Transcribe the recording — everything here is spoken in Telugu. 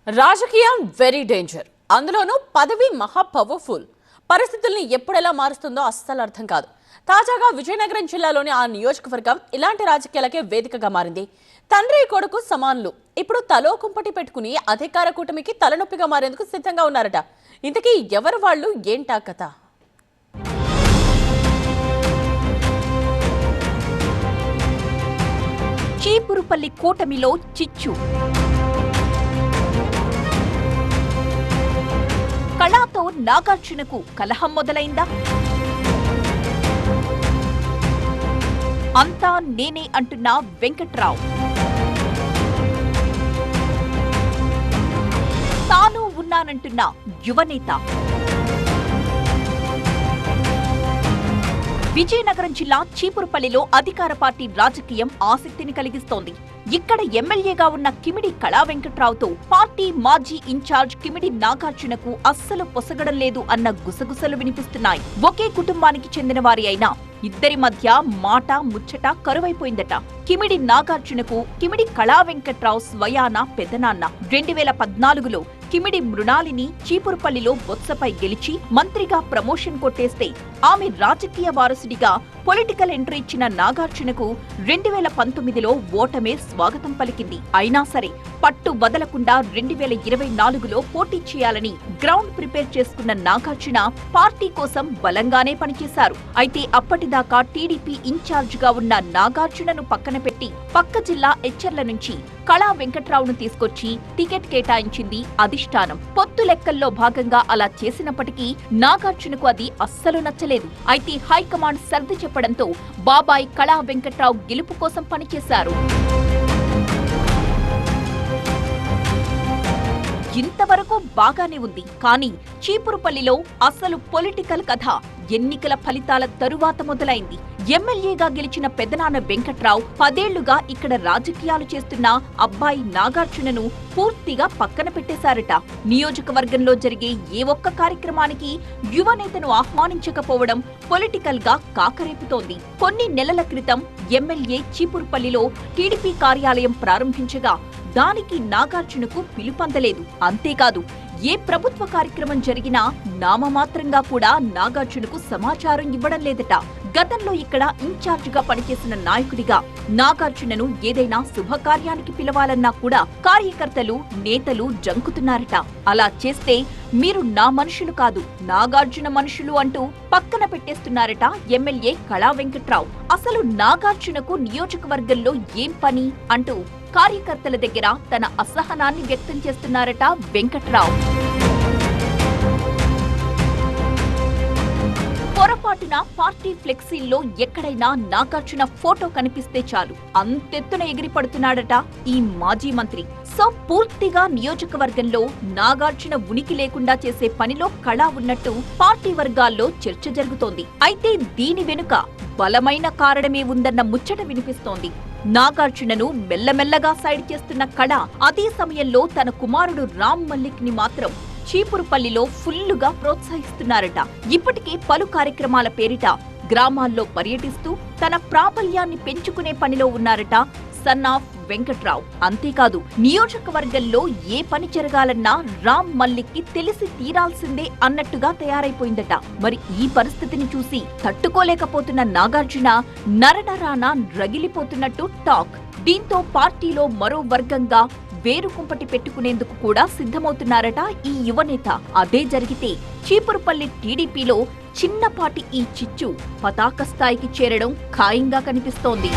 రాజకీయం వెరీ డేంజర్. అందులోనూ పదవి మహా పవర్ఫుల్. పరిస్థితుల్ని ఎప్పుడెలా మారుస్తుందో అస్సలు అర్థం కాదు. తాజాగా విజయనగరం జిల్లాలోని ఆ నియోజకవర్గం ఇలాంటి రాజకీయాలకే వేదికగా మారింది. తండ్రి కొడుకు సమానులు ఇప్పుడు తలో కుంపటి పెట్టుకుని అధికార కూటమికి తలనొప్పిగా మారేందుకు సిద్ధంగా ఉన్నారట. ఇంతకీ ఎవరు వాళ్ళు, ఏంటా కథ? చీపురుపల్లి కూటమిలో చిచ్చు. కళాతో నాగార్జునకు కలహం మొదలైందా? అంతా నేనే అంటున్న వెంకట్రావు, తాను ఉన్నానంటున్న యువనేత. విజయనగరం జిల్లా చీపురుపల్లిలో అధికార పార్టీ రాజకీయం ఆసక్తిని కలిగిస్తోంది. ఇక్కడ ఎమ్మెల్యేగా ఉన్న కిమిడి కళా వెంకట్రావుతో పార్టీ మాజీ ఇన్ఛార్జ్ కిమిడి నాగార్జునకు అస్సలు పొసగడం లేదు అన్న గుసగుసలు వినిపిస్తున్నాయి. ఒకే కుటుంబానికి చెందిన వారి అయినా ఇద్దరి మధ్య మాట ముచ్చట కరువైపోయిందట. కిమిడి నాగార్జునకు కిమిడి కళా వెంకట్రావు స్వయాన పెదనాన్న. 2014లో కిమిడి మృణాలిని చీపురుపల్లిలో బొత్సపై గెలిచి మంత్రిగా ప్రమోషన్ కొట్టేస్తే ఆమె రాజకీయ వారసుడిగా పొలిటికల్ ఎంట్రీ ఇచ్చిన నాగార్జునకు 2019లో ఓటమే స్వాగతం పలికింది. అయినా సరే పట్టు వదలకుండా 2024లో పోటీ చేయాలని గ్రౌండ్ ప్రిపేర్ చేసుకున్న నాగార్జున పార్టీ కోసం బలంగానే పనిచేశారు. అయితే అప్పటిదాకా టీడీపీ ఇన్ఛార్జ్ గా ఉన్న నాగార్జునను పక్కన పెట్టి పక్క జిల్లా ఎచ్చెర్ల నుంచి కళా వెంకట్రావును తీసుకొచ్చి టికెట్ కేటాయించింది అధిష్టానం. పొత్తు లెక్కల్లో భాగంగా అలా చేసినప్పటికీ నాగార్జునకు అది అస్సలు నచ్చలేదు. అయితే హైకమాండ్ సర్ది చెప్పడంతో బాబాయ్ కళా వెంకట్రావు గెలుపు కోసం పనిచేశారు. ఇంతవరకు బాగానే ఉంది. కానీ చీపురుపల్లిలో అసలు పొలిటికల్ కథ ఎన్నికల ఫలితాల తరువాత మొదలైంది. ఎమ్మెల్యేగా గెలిచిన పెదనాన్న వెంకట్రావు 10 ఏళ్లుగా ఇక్కడ రాజకీయాలు చేస్తున్న అబ్బాయి నాగార్జునను పూర్తిగా పక్కన పెట్టేశారట. నియోజకవర్గంలో జరిగే ఏ ఒక్క కార్యక్రమానికి యువనేతను ఆహ్వానించకపోవడం పొలిటికల్ గా కాకరేపుతోంది. కొన్ని నెలల క్రితం ఎమ్మెల్యే చీపురుపల్లిలో టీడీపీ కార్యాలయం ప్రారంభించగా దానికి నాగార్జునకు పిలుపందలేదు. అంతేకాదు ఏ ప్రభుత్వ కార్యక్రమం జరిగినా నామమాత్రంగా కూడా నాగార్జునకు సమాచారం ఇవ్వడం లేదట. గతంలో ఇక్కడ ఇన్ఛార్జిగా పనిచేసిన నాయకుడిగా నాగార్జునను ఏదైనా శుభకార్యానికి పిలవాలన్నా కూడా కార్యకర్తలు నేతలు జంకుతున్నారట. అలా చేస్తే మీరు నా మనుషులు కాదు, నాగార్జున మనుషులు అంటూ పక్కన పెట్టేస్తున్నారట ఎమ్మెల్యే కళా వెంకట్రావు. అసలు నాగార్జునకు నియోజకవర్గంలో ఏం పని అంటూ కార్యకర్తల దగ్గర తన అసహనాన్ని వ్యక్తం చేస్తున్నారట వెంకట్రావు. పొరపాటున పార్టీ ఫ్లెక్సీల్లో ఎక్కడైనా నాగార్జున ఫోటో కనిపిస్తే చాలు అంతెత్తున ఎగిరిపడుతున్నాడట ఈ మాజీ మంత్రి. సో పూర్తిగా నియోజకవర్గంలో నాగార్జున ఉనికి లేకుండా చేసే పనిలో కళ ఉన్నట్టు పార్టీ వర్గాల్లో చర్చ జరుగుతోంది. అయితే దీని వెనుక బలమైన కారణమే ఉందన్న ముచ్చట వినిపిస్తోంది. నాగార్జునను మెల్లమెల్లగా సైడ్ చేస్తున్న కళ అదే సమయంలో తన కుమారుడు రామ్ మల్లిక్ ని మాత్రం చీపురుపల్లిలో ఫుల్లుగా ప్రోత్సహిస్తున్నారట. ఇప్పటికే పలు కార్యక్రమాల పేరిట గ్రామాల్లో పర్యటిస్తూ తన ప్రాబల్యాన్ని పెంచుకునే పనిలో ఉన్నారట సన్ ఆఫ్ వెంకట్రావు. అంతేకాదు నియోజకవర్గంలో ఏ పని జరగాలన్నా రామ్ మల్లిక్ కి తెలిసి తీరాల్సిందే అన్నట్టుగా తయారైపోయిందట. మరి ఈ పరిస్థితిని చూసి తట్టుకోలేకపోతున్న నాగార్జున నరనరాన రగిలిపోతున్నట్టు టాక్. దీంతో పార్టీలో మరో వర్గంగా వేరుకుంపటి పెట్టుకునేందుకు కూడా సిద్ధమవుతున్నారట ఈ యువనేత. అదే జరిగితే చీపురుపల్లి టీడీపీలో చిన్నపాటి ఈ చిచ్చు పతాక స్థాయికి చేరడం ఖాయంగా కనిపిస్తోంది.